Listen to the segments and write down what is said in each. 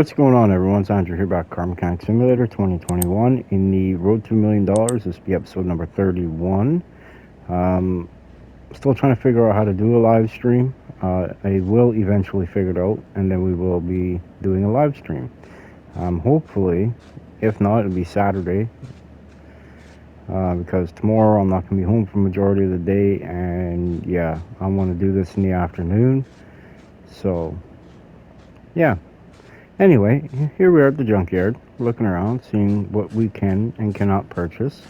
What's going on, everyone? It's Andrew here back, Car Mechanic Simulator 2021 in the Road to $1 Million. This will be episode number 31. Still trying to figure out how to do a live stream. I will eventually figure it out, and then we will be doing a live stream. Hopefully, if not, it'll be Saturday. Because tomorrow I'm not going to be home for the majority of the day, and yeah, I want to do this in the afternoon. So, yeah. Anyway, here we are at the junkyard, looking around, seeing what we can and cannot purchase.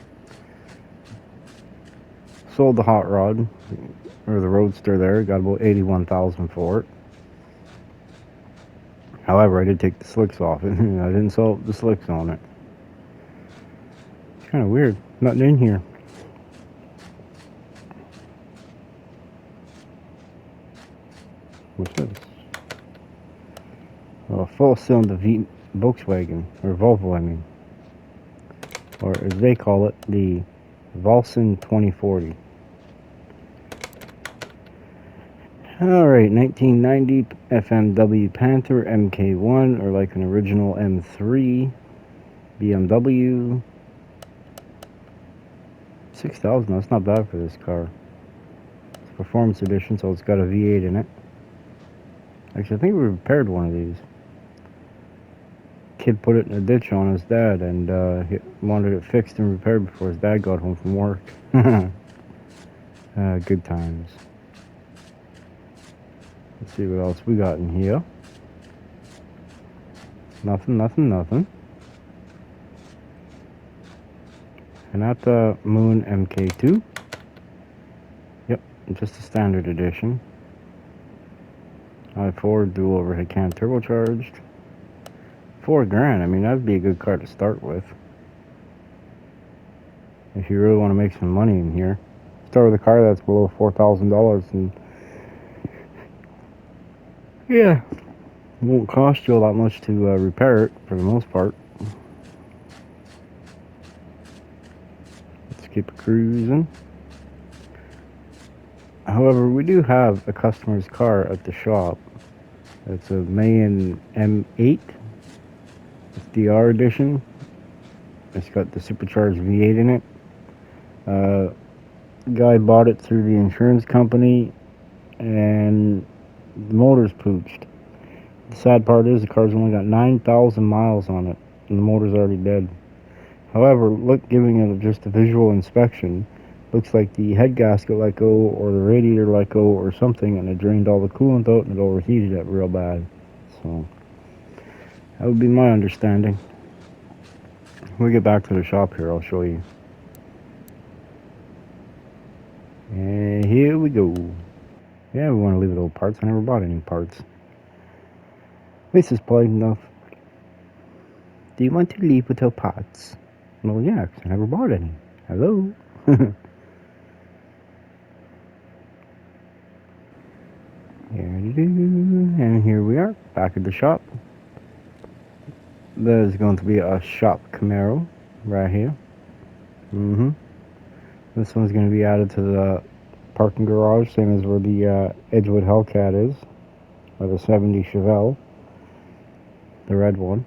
Sold the hot rod, or the Roadster there, got about $81,000 for it. However, I did take the slicks off it, and I didn't sell the slicks on it. It's kind of weird, nothing in here. What's this? A full-cylinder Volkswagen, or Volvo, I mean. Or as they call it, the Volson 2040. Alright, 1990 FMW Panther MK1, or like an original M3 BMW. 6,000, that's not bad for this car. It's a performance edition, so it's got a V8 in it. Actually, I think we repaired one of these. Kid put it in a ditch on his dad, and he wanted it fixed and repaired before his dad got home from work. Good times. Let's see what else we got in here. Nothing. And at the Moon MK2. Yep, just a standard edition. i4 dual overhead cam turbocharged. $4,000. I mean, that'd be a good car to start with. If you really want to make some money in here, start with a car that's below $4,000, and yeah, it won't cost you all that much to repair it for the most part. Let's keep cruising. However, we do have a customer's car at the shop. It's a Mayen M8. It's DR edition. It's got the supercharged V8 in it. Guy bought it through the insurance company, and the motor's pooched. The sad part is the car's only got 9,000 miles on it, and the motor's already dead. However, giving it just a visual inspection, looks like the head gasket let go, or the radiator let go, or something, and it drained all the coolant out, and it overheated it real bad. So that would be my understanding. When we get back to the shop here, I'll show you. And here we go. Yeah, we want to leave it all parts. I never bought any parts. This is polite enough. Do you want to leave without parts? Well, yeah, because I never bought any. Hello? And here we are, back at the shop. There's going to be a shop Camaro right here. This one's going to be added to the parking garage, same as where the Edgewood Hellcat is, or the 70 Chevelle, the red one.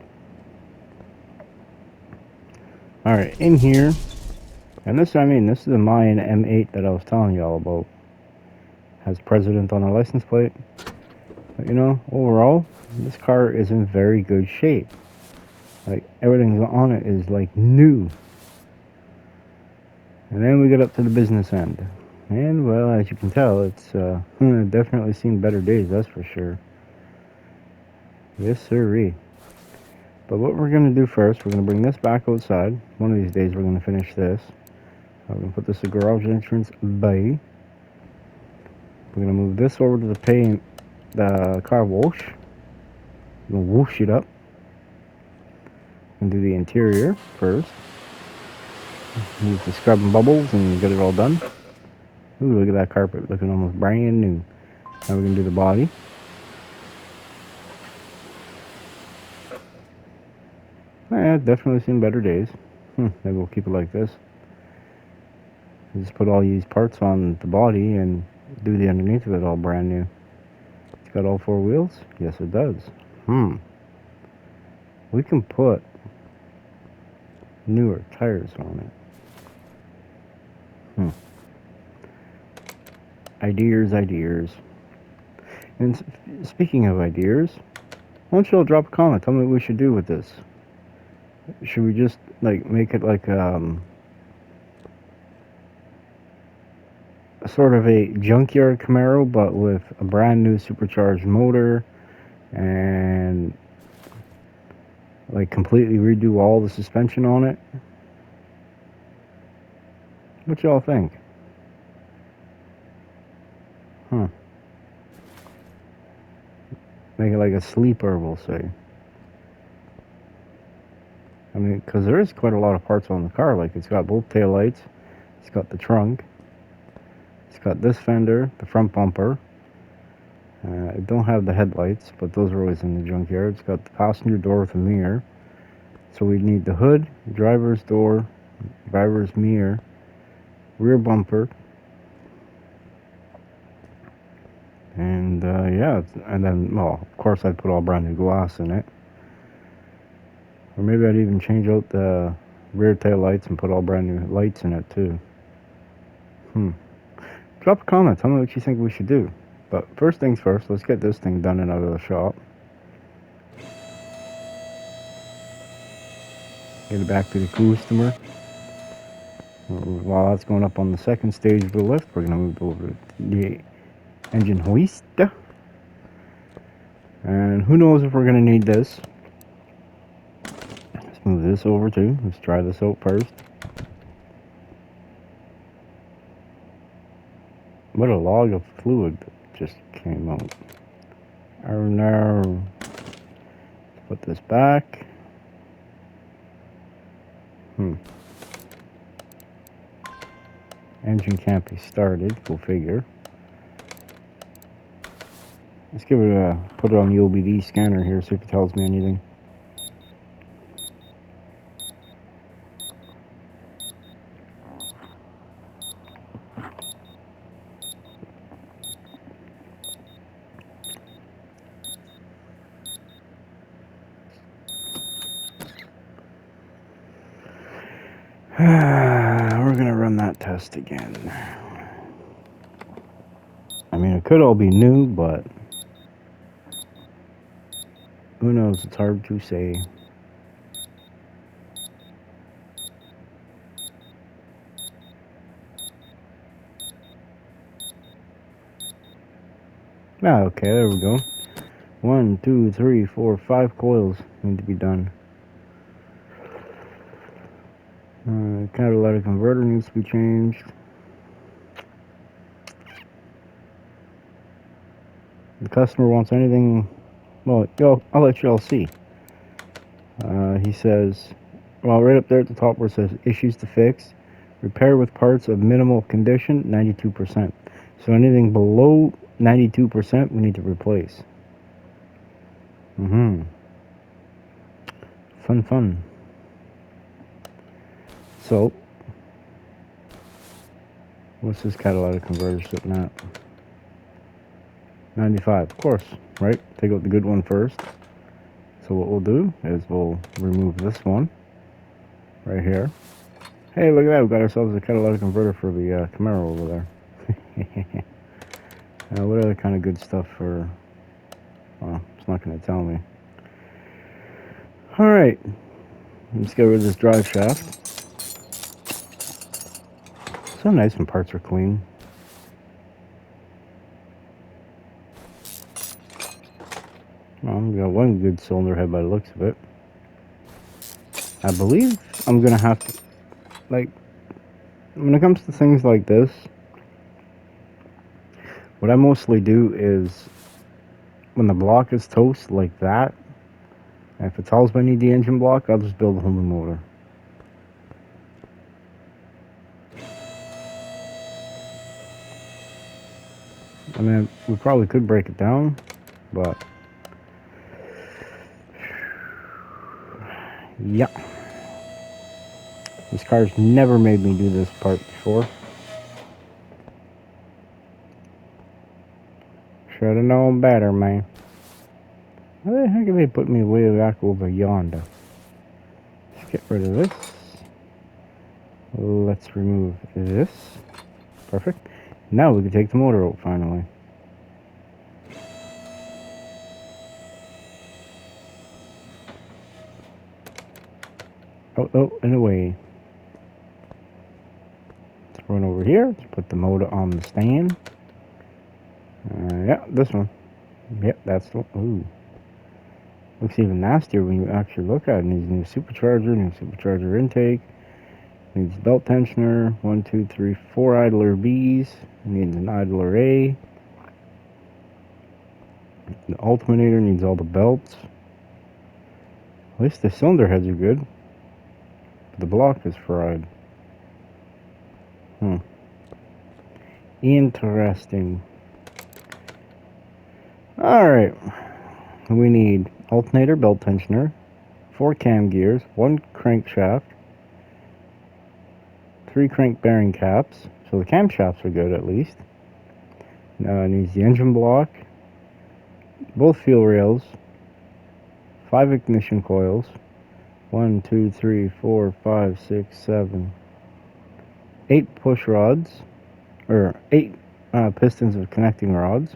Alright, in here, and this is the Mayen M8 that I was telling y'all about. Has President on a license plate. But you know, overall, this car is in very good shape. Like, everything on it is like new. And then we get up to the business end. And well, as you can tell, it's definitely seen better days, that's for sure. Yes, sirree. But what we're going to do first, we're going to bring this back outside. One of these days we're going to finish this. I'm going to put this in garage entrance bay. We're going to move this over to the car wash. We're going to whoosh it up. And do the interior first. Use the scrub and bubbles and get it all done. Ooh, look at that carpet looking almost brand new. Now we're going to do the body. Yeah, definitely seen better days. Maybe we'll keep it like this. Just put all these parts on the body and do the underneath of it all brand new. It's got all four wheels? Yes, it does. We can put newer tires on it. Ideas. And speaking of ideas, why don't you all drop a comment? Tell me what we should do with this. Should we just like make it like a sort of a junkyard Camaro, but with a brand new supercharged motor, and like completely redo all the suspension on it? What y'all think? Make it like a sleeper, we'll say. I mean, because there is quite a lot of parts on the car. Like, it's got both taillights, it's got the trunk, it's got this fender, the front bumper. It don't have the headlights, but those are always in the junkyard. It's got the passenger door with a mirror. So we need the hood, driver's door, driver's mirror, rear bumper, and yeah, and then, well, of course I'd put all brand new glass in it. Or maybe I'd even change out the rear tail lights and put all brand new lights in it too. Drop a comment, tell me what you think we should do. But first things first, let's get this thing done and out of the shop. Get it back to the customer. While that's going up on the second stage of the lift, we're going to move over to the engine hoist. And who knows if we're going to need this. Let's move this over too. Let's try this out first. What a log of fluid just came out. Oh no. Let's put this back. Engine can't be started, go figure. Let's give it a, put it on the OBD scanner here, see if it tells me anything. We're gonna run that test again. I mean, it could all be new, but who knows? It's hard to say. Ah, okay, there we go. 1, 2, 3, 4, 5 coils need to be done. Catalytic converter needs to be changed. The customer wants anything. Well, I'll let y'all see. He says, well, right up there at the top where it says issues to fix, repair with parts of minimal condition, 92%. So anything below 92% we need to replace. Fun. So, what's this catalytic converter sitting at? 95, of course, right? Take out the good one first. So what we'll do is we'll remove this one right here. Hey, look at that, we got ourselves a catalytic converter for the Camaro over there. What other kind of good stuff for... Well, it's not going to tell me. Alright, let's get rid of this drive shaft. So nice when parts are clean. Well, we got one good cylinder head by the looks of it. I believe I'm going to have to, like, when it comes to things like this, what I mostly do is, when the block is toast like that, and if it tells me I need the engine block, I'll just build a whole new motor. I mean, we probably could break it down, but yeah. This car's never made me do this part before. Should've known better, man. How the heck are they put me way back over yonder? Let's get rid of this. Let's remove this. Perfect. Now we can take the motor out finally. Oh, and away. Let's run over here. Let's put the motor on the stand. Yeah, this one. Yep, that's the one. Ooh. Looks even nastier when you actually look at it. Needs new supercharger intake. Needs belt tensioner. 1, 2, 3, 4 idler B's. Needs an idler A. The alternator needs all the belts. At least the cylinder heads are good. But the block is fried. Interesting. Alright. We need alternator, belt tensioner, 4 cam gears, 1 crankshaft, 3 crank bearing caps. So the camshafts are good at least. It needs the engine block, both fuel rails, 5 ignition coils, 1, 2, 3, 4, 5, 6, 7, 8 push rods, or 8 pistons of connecting rods.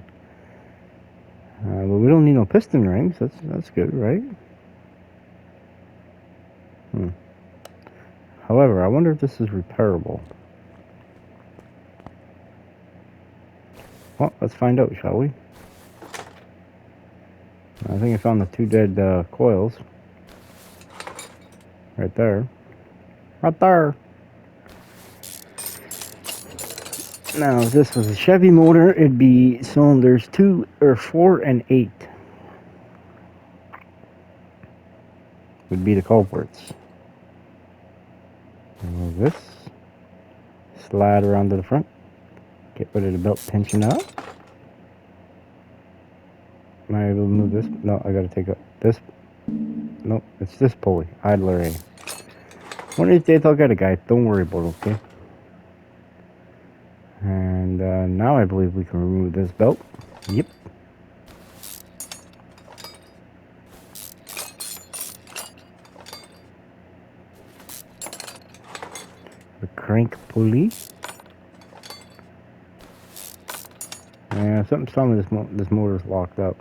But we don't need no piston rings. That's good, right? However, I wonder if this is repairable. Well, let's find out, shall we? I think I found the 2 dead coils. Right there. Right there! Now, if this was a Chevy motor, it'd be cylinders 2 or 4 and 8. Would be the culprits. Remove this. Slide around to the front. Get rid of the belt tension up. Am I able to move this? No, I gotta take up this. Nope, it's this pulley. Idler A. One of these days I'll get a guy. Don't worry about it, okay? And now I believe we can remove this belt. Yep. The crank pulley. Yeah, something's telling me this motor's locked up.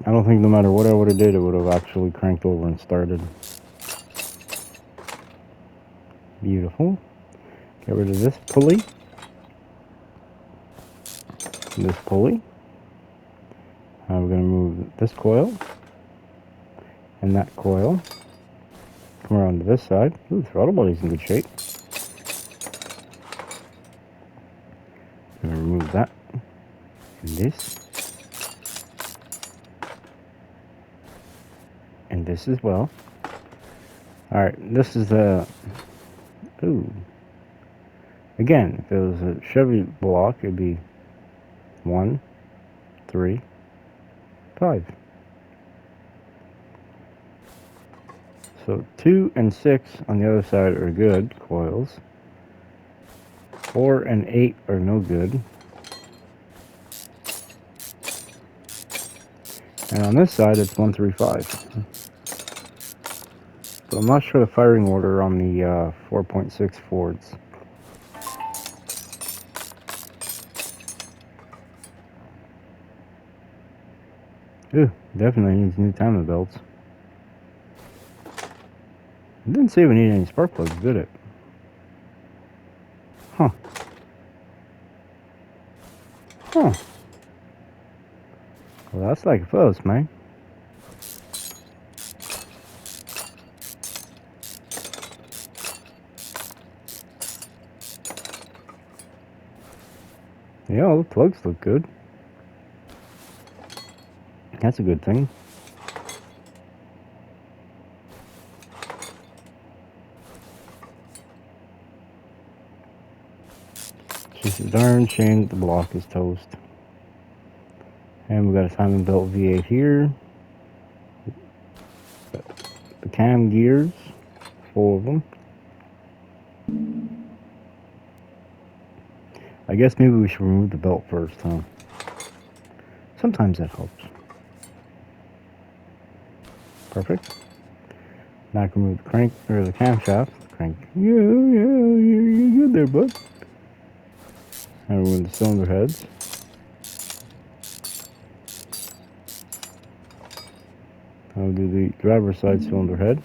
I don't think no matter what I would have did, it would have actually cranked over and started. Beautiful. Get rid of this pulley. This pulley. Now we're going to move this coil. And that coil. Come around to this side. Ooh, throttle body's in good shape. I'm going to remove that. And this. And this as well. Alright, this is the... Ooh. Again, if it was a Chevy block, it'd be 1, 3, 5. So 2 and 6 on the other side are good coils. 4 and 8 are no good. And on this side, it's 1, 3, 5. But I'm not sure the firing order on the 4.6 Fords. Ooh, definitely needs new timing belts. It didn't say we need any spark plugs, did it? Huh. Huh. Well, that's like a fuss, man. Yeah, all the plugs look good. That's a good thing. It's just a darn shame that the block is toast. And we got a timing belt V8 here. The cam gears, 4 of them. I guess maybe we should remove the belt first, huh? Sometimes that helps. Perfect. Now I can move the crank or the camshaft. Crank. Yeah, you're good there, bud. And we're in the cylinder heads. I'll do the driver's side cylinder head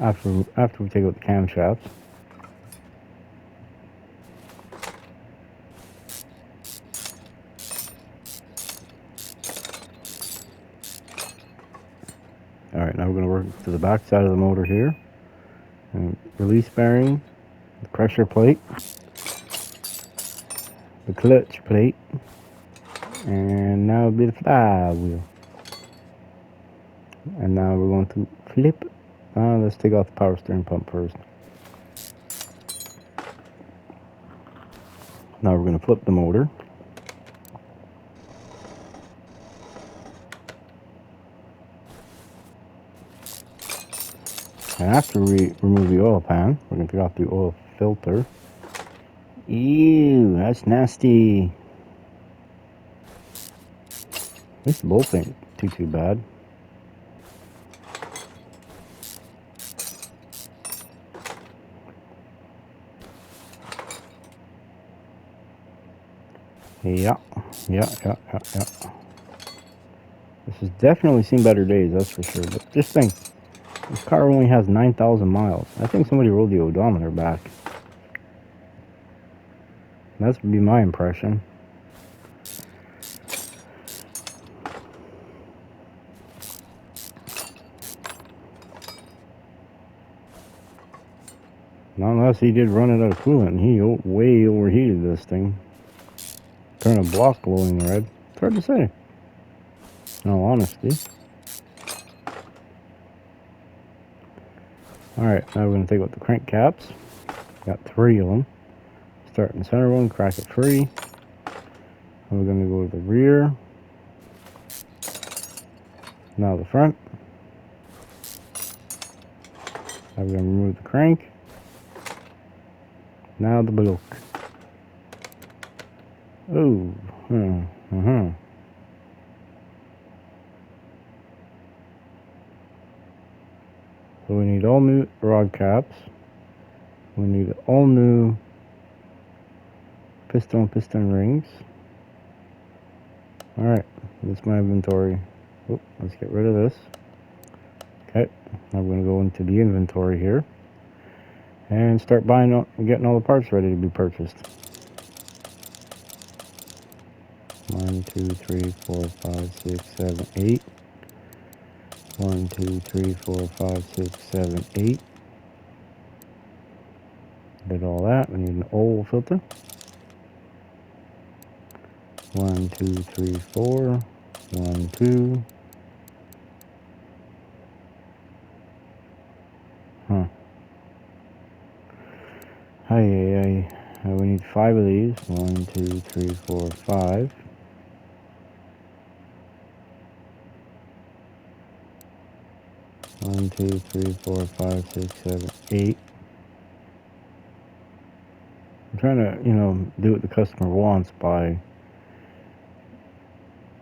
after we take out the camshafts. Alright, now we're going to work to the back side of the motor here. And release bearing, the pressure plate, the clutch plate, and now it'll be the flywheel. And now we're going to flip. Let's take off the power steering pump first. Now we're going to flip the motor. And after we remove the oil pan, we're going to take off the oil filter. Ew, that's nasty. At least the bolt ain't too bad. Yeah. This has definitely seen better days, that's for sure. But just think, this car only has 9,000 miles. I think somebody rolled the odometer back. That would be my impression. Not unless he did run it out of coolant and he way overheated this thing. Turn a block glowing red. It's hard to say, in all honesty. Alright, now we're going to take out the crank caps. Got 3 of them. Start in the center one, crack it free. And we're going to go to the rear. Now the front. Now we're going to remove the crank. Now the block. Oh, So we need all new rod caps. We need all new piston rings. Alright, that's my inventory. Oh, let's get rid of this. Okay, now we're going to go into the inventory here and start getting all the parts ready to be purchased. 1, 2, 3, 4, 5, 6, 7, 8. 1, 2, 3, 4, 5, 6, 7, 8. Did all that. We need an oil filter. 1, 2, 3, 4. 1, 2. We need 5 of these. 1, 2, 3, 4, 5. 1, 2, 3, 4, 5, 6, 7, 8. I'm trying to, do what the customer wants by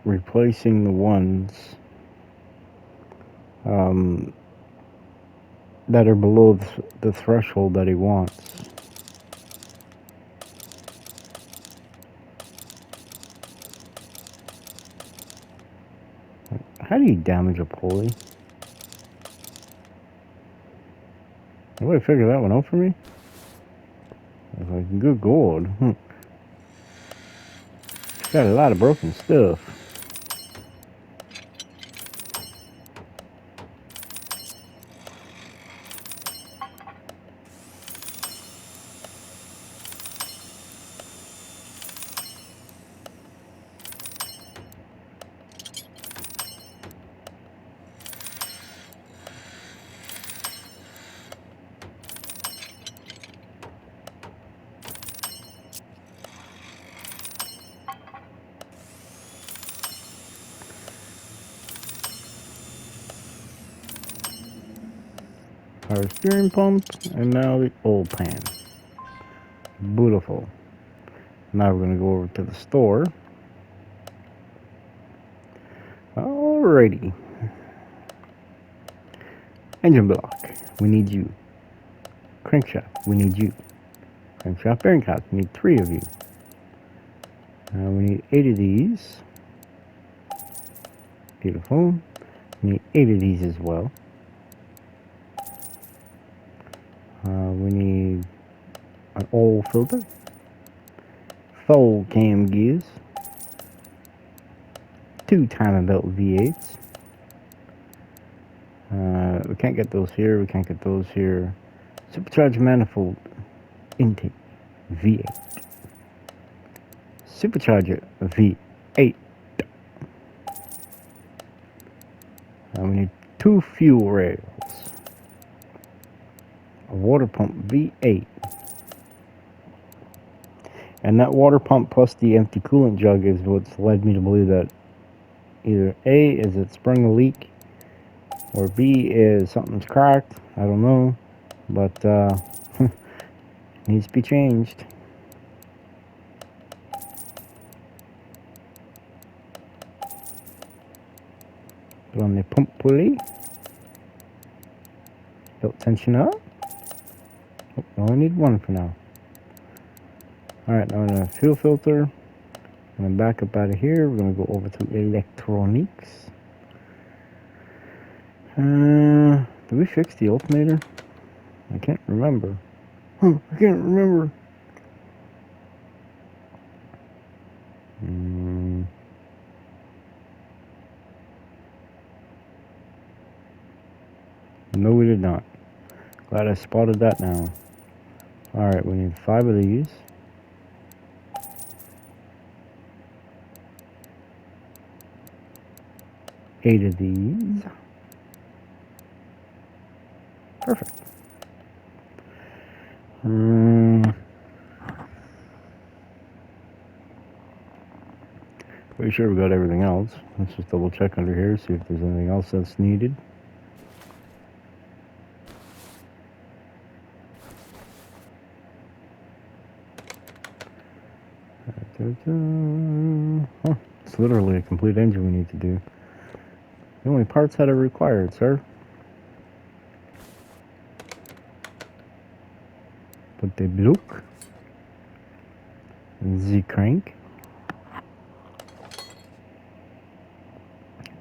replacing the ones that are below the threshold that he wants. How do you damage a pulley? Nobody figure that one out for me? I was like, good God. Got a lot of broken stuff. Our steering pump, and now the oil pan. Beautiful. Now we're going to go over to the store Alrighty. Engine block, we need you. Crankshaft, we need you. Crankshaft bearing caps, we need 3 of you. We need 8 of these. Beautiful. We need 8 of these as well. We need an oil filter. 4 cam gears. 2 timing belt V8s. We can't get those here. We can't get those here. Supercharged manifold intake V8. Supercharger V8. We need 2 fuel rails. A water pump V8. And that water pump plus the empty coolant jug is what's led me to believe that either A is it sprung a leak, or B is something's cracked. I don't know, but needs to be changed. Put on the pump pulley. Belt tension up. Oh, I only need 1 for now. Alright, now we're going to fuel filter. I'm going to back up out of here. We're going to go over to electronics. Did we fix the alternator? I can't remember. I can't remember. No, we did not. Glad I spotted that now. Alright, we need 5 of these. Eight of these. Perfect. Pretty sure we got everything else. Let's just double check under here, see if there's anything else that's needed. Huh, it's literally a complete engine we need to do. The only parts that are required, sir. Put the block, the crank,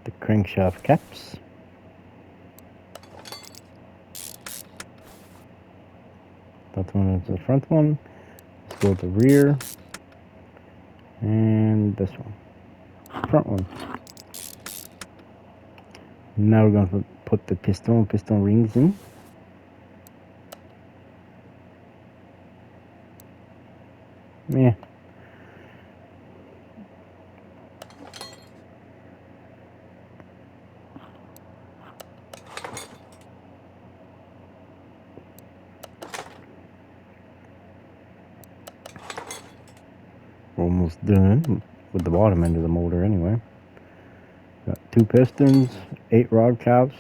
the crankshaft caps, that one is the front one. Let's go to the rear, and this one, front one. Now we're going to put the piston rings in. Yeah. We're almost done with the bottom end of the motor anyway. Got 2 pistons, 8 rod caps,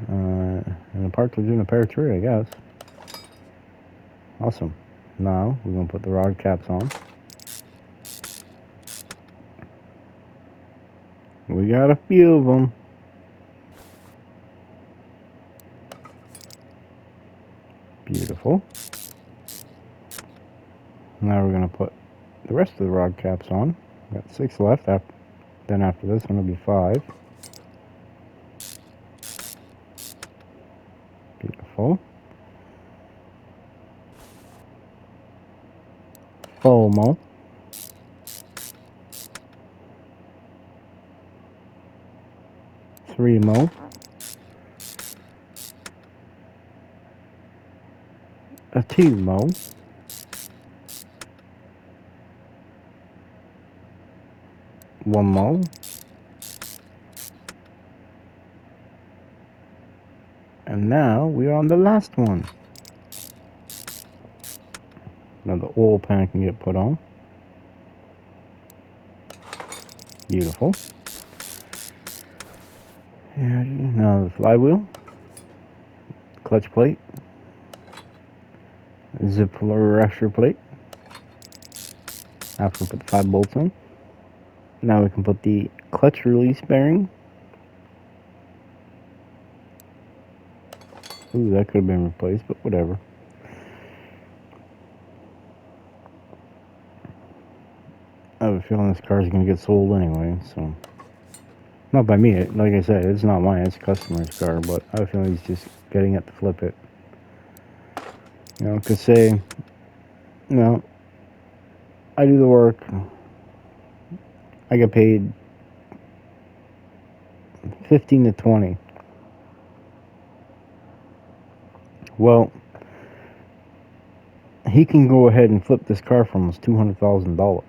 and the parts are in a pair of 3, I guess. Awesome. Now we're going to put the rod caps on. We got a few of them. Beautiful. Now we're going to put the rest of the rod caps on. We got 6 left. Then after this one will be 5. Beautiful. FOMO. Three mo. A 2 mo. One mo. And now we're on the last one. Now the oil pan can get put on. Beautiful. And now the flywheel, clutch plate, zip pressure plate. After we put the 5 bolts in. Now we can put the clutch release bearing. Ooh, that could have been replaced, but whatever. I have a feeling this car is going to get sold anyway, so. Not by me, like I said, it's not mine, it's a customer's car, but I have a feeling he's just getting it to flip it. You know, because say, you know, I do the work, I get paid 15 to 20. Well, he can go ahead and flip this car for almost $200,000.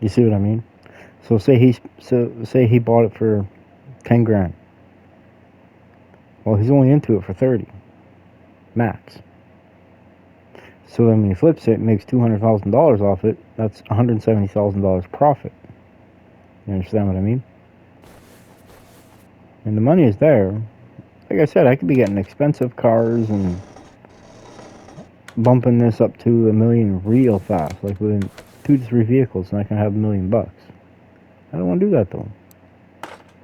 You see what I mean? So say he bought it for 10 grand. Well, he's only into it for 30 max. So then when he flips it, makes $200,000 off it. That's $170,000 profit. You understand what I mean? And the money is there. Like I said, I could be getting expensive cars and bumping this up to $1 million real fast, like within 2 to 3 vehicles, and I can have $1 million bucks. I don't want to do that though.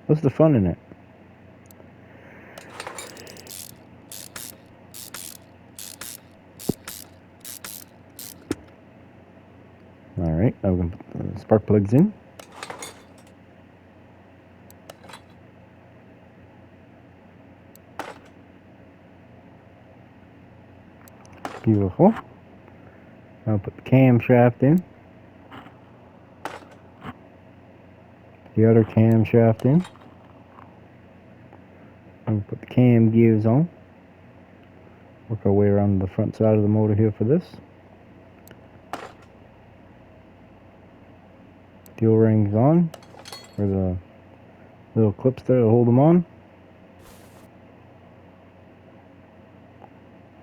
What's the fun in it? Alright, now we're going to put the spark plugs in. Beautiful. Now put the camshaft in. The other camshaft in. And put the cam gears on. Work our way around the front side of the motor here for this. The O-rings on, or the little clips there to hold them on.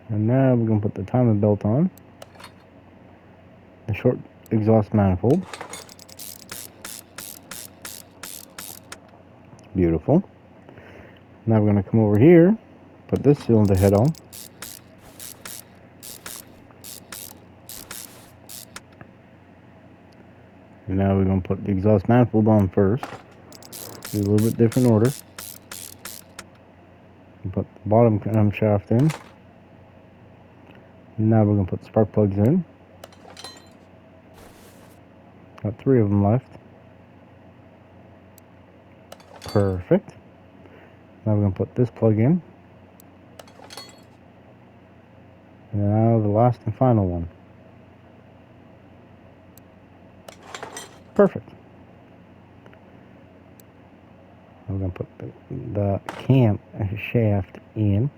And now we're going to put the timing belt on. The short exhaust manifold. Beautiful. Now we're going to come over here, put this cylinder head on. And now we're going to put the exhaust manifold on first. Do a little bit different order. Put the bottom camshaft in. And now we're going to put the spark plugs in. Got 3 of them left. Perfect. Now we're going to put this plug in. And now the last and final one. Perfect. We're going to put the cam shaft in.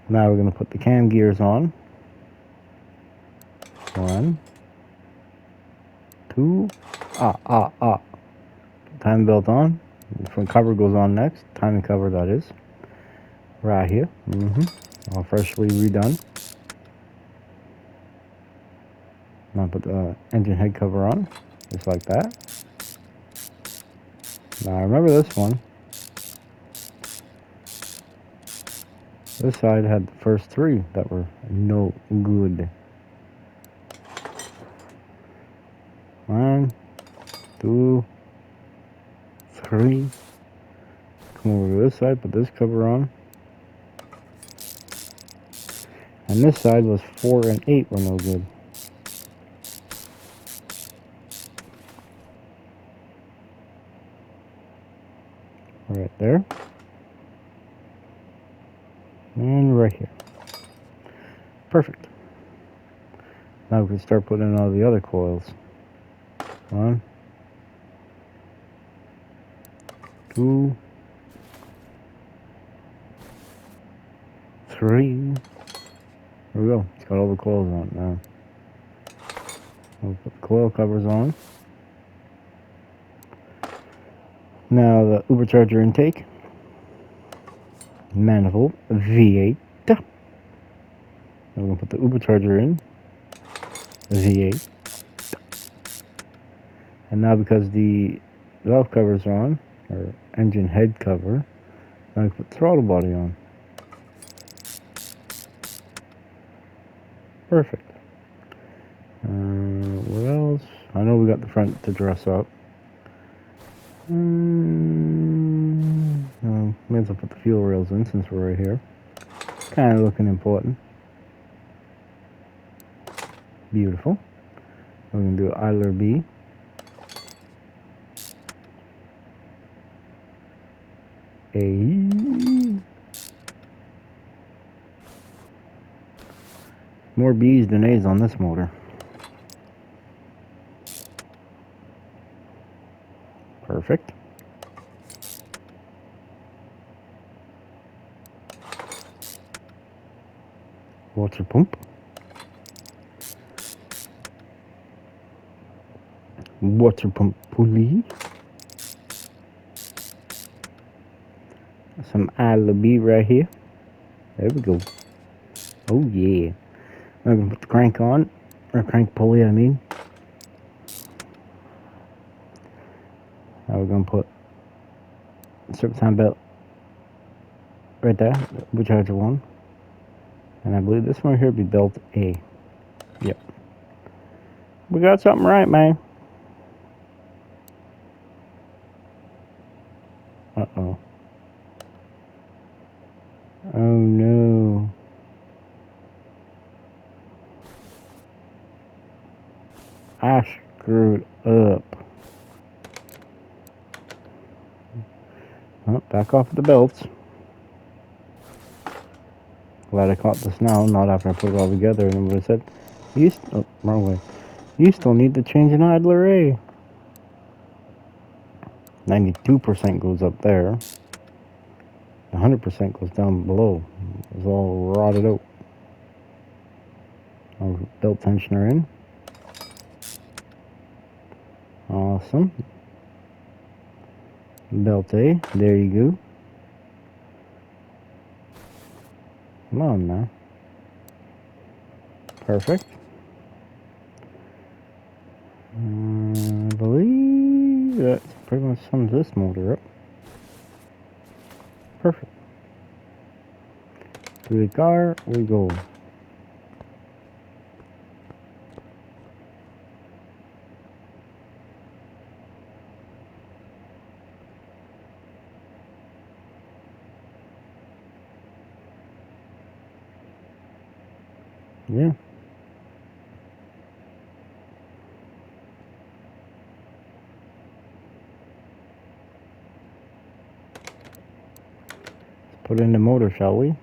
Now we're going to put the cam gears on. 1, 2, Timing belt on. The front cover goes on next. Timing cover, that is. Right here. All freshly redone. Now put the engine head cover on. Just like that. Now remember this one. This side had the first 3 that were no good. 1, 2, 3. Come over to this side, put this cover on. And this side was 4 and 8 were no good. Right there. And right here. Perfect. Now we can start putting in all the other coils. 1, 2, 3. There we go. It's got all the coils on it now. We'll put the coil covers on. Now the supercharger intake. Manifold V8. Now we're going to put the supercharger in. V8. And now because the valve covers are on, or engine head cover, now we put the throttle body on. Perfect. What else? I know we got the front to dress up. May as well put the fuel rails in since we're right here. Kind of looking important. Beautiful. We're going to do idler B. A. More B's than A's on this motor. Perfect. Water pump. Water pump pulley. Some idler B right here. There we go. Oh yeah. I'm going to put the crank on. Or crank pulley, I mean. Now we're going to put serpentine belt right there, recharger one. And I believe this one here would be belt A. Yep. We got something right, man. Uh-oh. Oh no. I screwed up. Oh, back off the belts. Glad I caught this now, not after I put it all together and it would have said, oh, wrong way. You still need to change an idler A. 92% goes up there. 100% goes down below. It's all rotted out. Our belt tensioner in. Awesome. Belt A. There you go. Come on now. Perfect. I believe that pretty much sums this motor up. Perfect. To the car we go. Yeah. Let's put in the motor, shall we?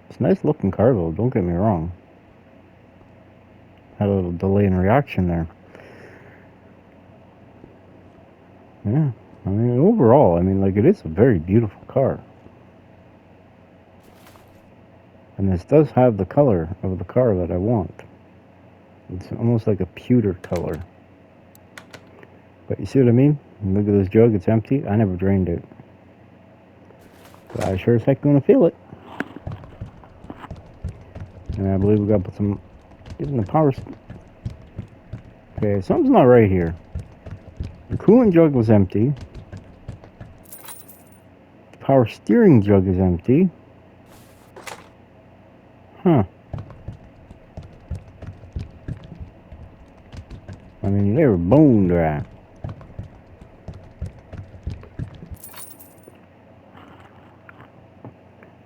It's a nice looking car though, don't get me wrong. Had a little delay in reaction there. Yeah. I mean, overall, I mean, like, it is a very beautiful car. And this does have the color of the car that I want. It's almost like a pewter color. But you see what I mean? Look at this jug, it's empty. I never drained it. But I sure as heck gonna feel it. And I believe we gotta put some, even the power. Okay, something's not right here. The coolant jug was empty. The power steering jug is empty. Huh. I mean, they were bone dry.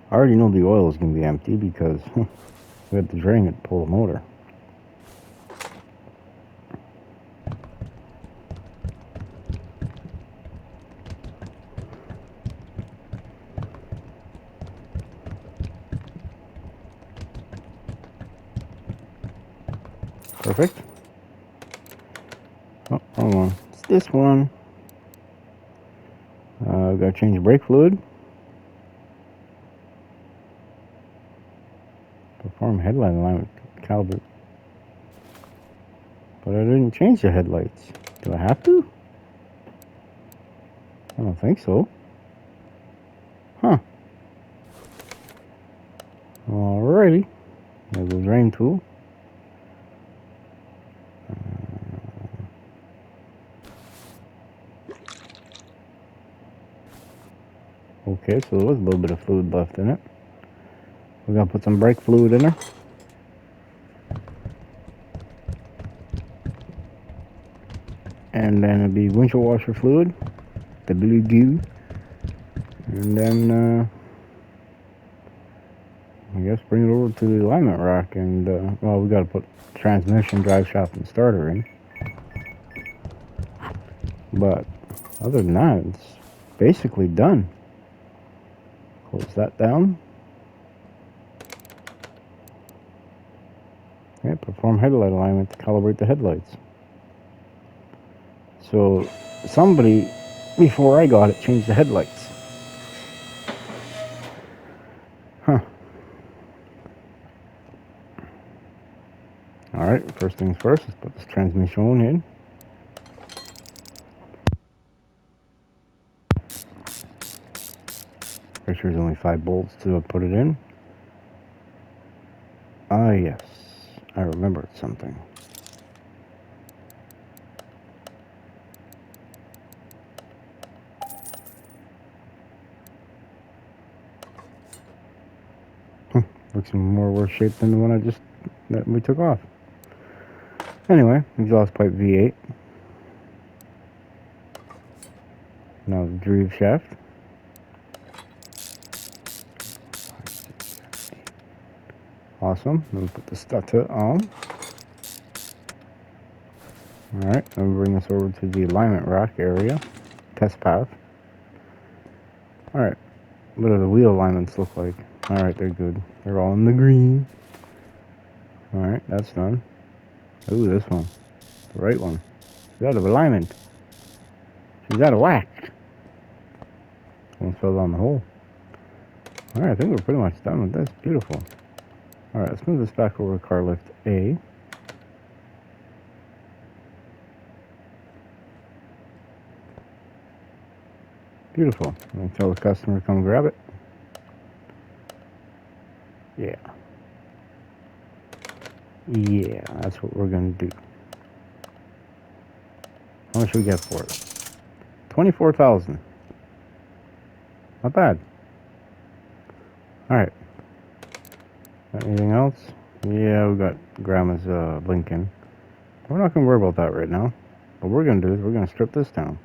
I already know the oil is going to be empty because we had to drain it to pull the motor. Perfect. Oh, hold on. It's this one. I've got to change the brake fluid. Perform headlight alignment calibrate. But I didn't change the headlights. Do I have to? I don't think so. Huh. Alrighty. There's the drain tool. Okay, so there was a little bit of fluid left in it. We're gonna put some brake fluid in there. and then it'll be windshield washer fluid, the blue goo, and then I guess bring it over to the alignment rack, and well, we got to put transmission, drive shaft, and starter in. But other than that, it's basically done. Close that down. Okay, perform headlight alignment to calibrate the headlights. So somebody, before I got it, changed the headlights. Huh. Alright, first things first, let's put this transmission in. Make sure there's only 5 bolts to put it in. Ah, yes. I remembered something. Looks more worse shape than the one that we took off. Anyway, exhaust pipe V8. Now the drive shaft. Awesome. Then we put the starter on. Alright, then we bring this over to the alignment rack area. Test path. Alright, what do the wheel alignments look like? Alright, they're good. They're all in the green. Alright, that's done. Ooh, this one. The right one. She's out of alignment. She's out of whack. Almost fell down the hole. Alright, I think we're pretty much done with this. Beautiful. Alright, let's move this back over to car lift A. Beautiful. I'll tell the customer to come grab it. Yeah. Yeah, that's what we're going to do. How much should we get for it? 24,000. Not bad. Alright. Anything else? Yeah, we got Grandma's Lincoln. We're not going to worry about that right now. What we're going to do is we're going to strip this down.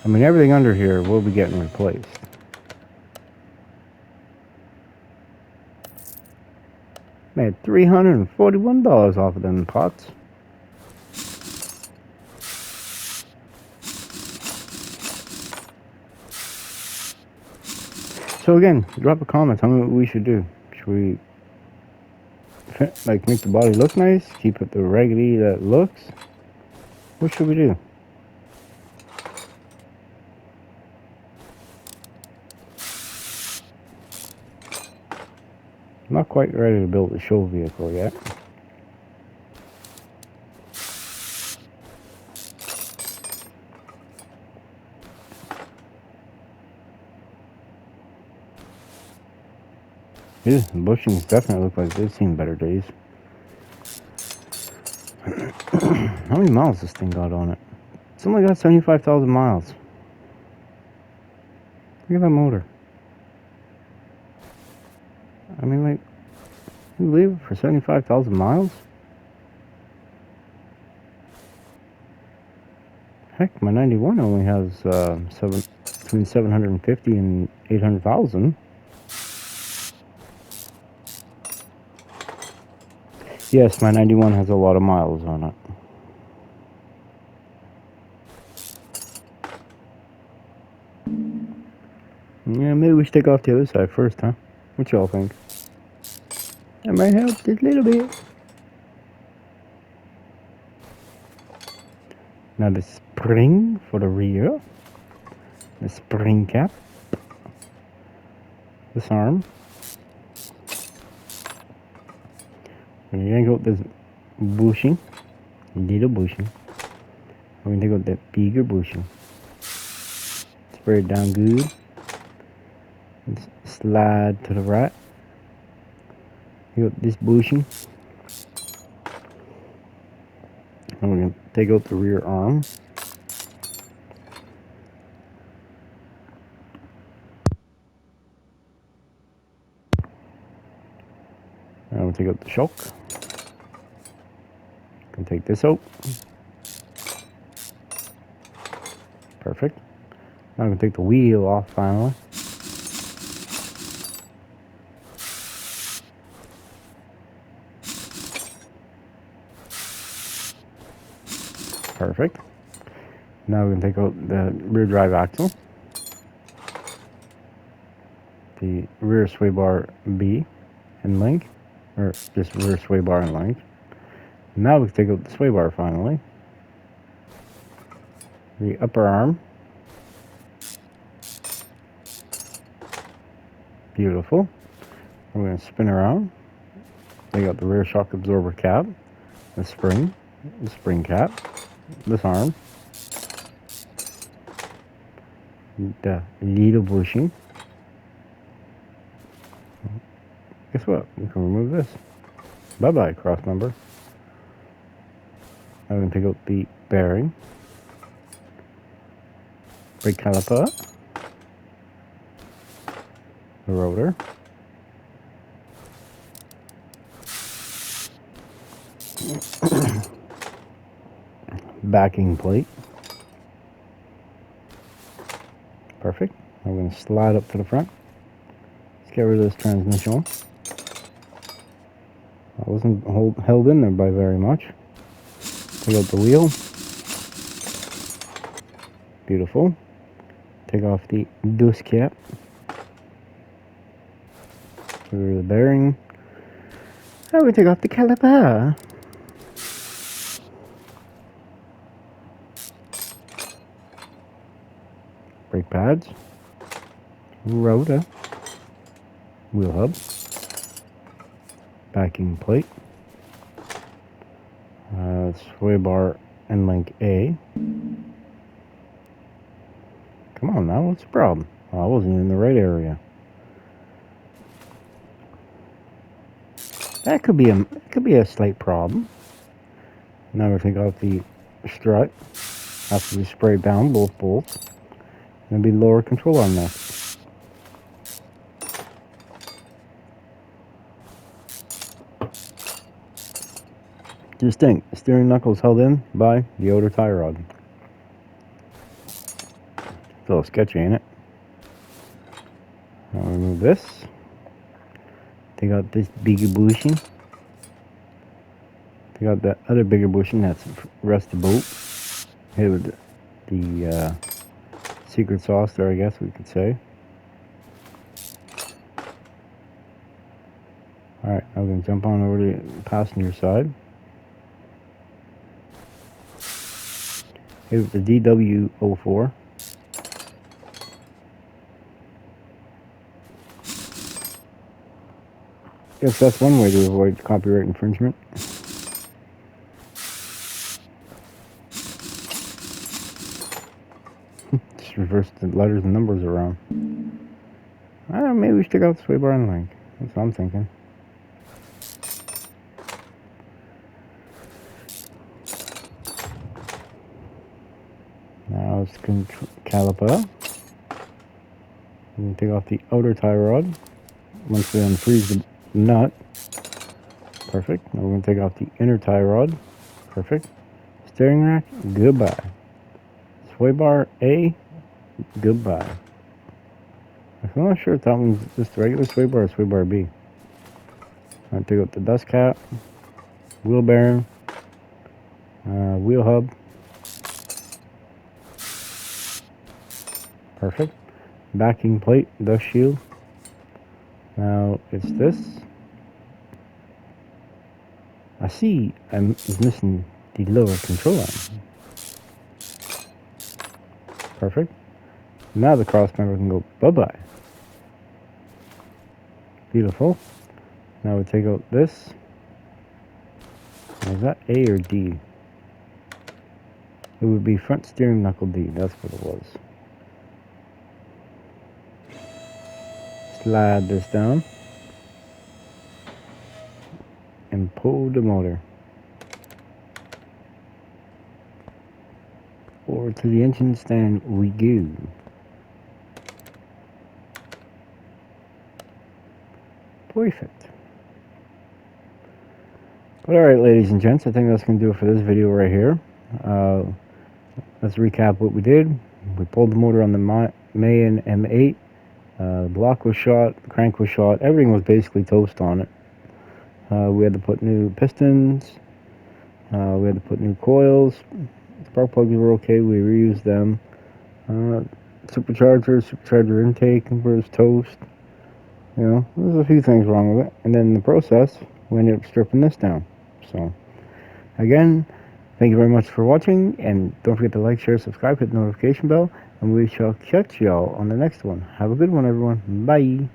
I mean, everything under here will be getting replaced. Made $341 off of them pots. So again, drop a comment. Tell me what we should do. Should we like make the body look nice? Keep it the raggedy that it looks? What should we do? I'm not quite ready to build a show vehicle yet. Yeah, the bushings definitely look like they've seen better days. How many miles this thing got on it? It's only got 75,000 miles. Look at that motor. I mean, like, you leave it for 75,000 miles? Heck, my 91 only has between 750 and 800,000. Yes, my 91 has a lot of miles on it. Yeah, maybe we should take off the other side first, huh? What y'all think? That might help just a little bit. Now the spring for the rear. The spring cap. This arm. And you're gonna go with this bushing. Little bushing. We're gonna take out that bigger bushing. Spray it down good. And slide to the right. You got this bushing. And we're gonna take out the rear arm. we'll take out the shock. Can take this out. Perfect. Now I can take the wheel off finally. Perfect. Now we can take out the rear drive axle, the rear sway bar B and link, or just rear sway bar and link. Now we can take out the sway bar finally, the upper arm. Beautiful. We're going to spin around. Take out the rear shock absorber cap, the spring cap, this arm, the little bushing. Guess what? We can remove this. Bye-bye, cross member. I'm going to take out the bearing, brake caliper, the rotor, backing plate. Perfect. I'm going to slide up to the front. Let's get rid of this transmission. I wasn't held in there by very much. Take out the wheel. Beautiful. Take off the dust cap. Get rid of the bearing. Now we take off the caliper. Brake pads. Rotor. Wheel hub. Backing plate. Sway bar and link A. Come on now, what's the problem? Oh, I wasn't in the right area. That could be a slight problem. Now we take off the strut after we spray down both bolts. Gonna be lower control on this. Just think, the steering knuckle is held in by the outer tie rod. It's a little sketchy, ain't it? I'll remove this. Take out this bigger bushing. Take out that other bigger bushing that's the rest of the boat. Hit with the secret sauce there, I guess we could say. Alright, I'm going to jump on over to the passenger side. Hit with the DW04. Guess that's one way to avoid copyright infringement. Just reverse the letters and numbers around. Maybe we should take out the sway bar and link. That's what I'm thinking. Now it's caliper. We can take off the outer tie rod. Once we unfreeze the nut. Perfect. Now we're going to take off the inner tie rod. Perfect. Steering rack. Goodbye. Sway bar A. Goodbye. I'm not sure if that one's just regular sway bar or sway bar B. I'll take out the dust cap. Wheel bearing. Wheel hub. Perfect. Backing plate. Dust shield. Now it's this. I see I'm missing the lower control arm. Perfect. Now the cross member can go bye-bye. Beautiful. Now we take out this. Is that A or D? It would be front steering knuckle D. That's what it was. Slide this down. And pull the motor. Over to the engine stand we go. Perfect. Alright, ladies and gents, I think that's going to do it for this video right here. Let's recap what we did. We pulled the motor on the Mayen M8. The block was shot, the crank was shot, everything was basically toast on it. We had to put new pistons, we had to put new coils. Spark plugs were okay, we reused them. Supercharger intake was toast. You know, there's a few things wrong with it. And then in the process, we ended up stripping this down. So, again, thank you very much for watching, and don't forget to like, share, subscribe, hit the notification bell, and we shall catch y'all on the next one. Have a good one, everyone. Bye.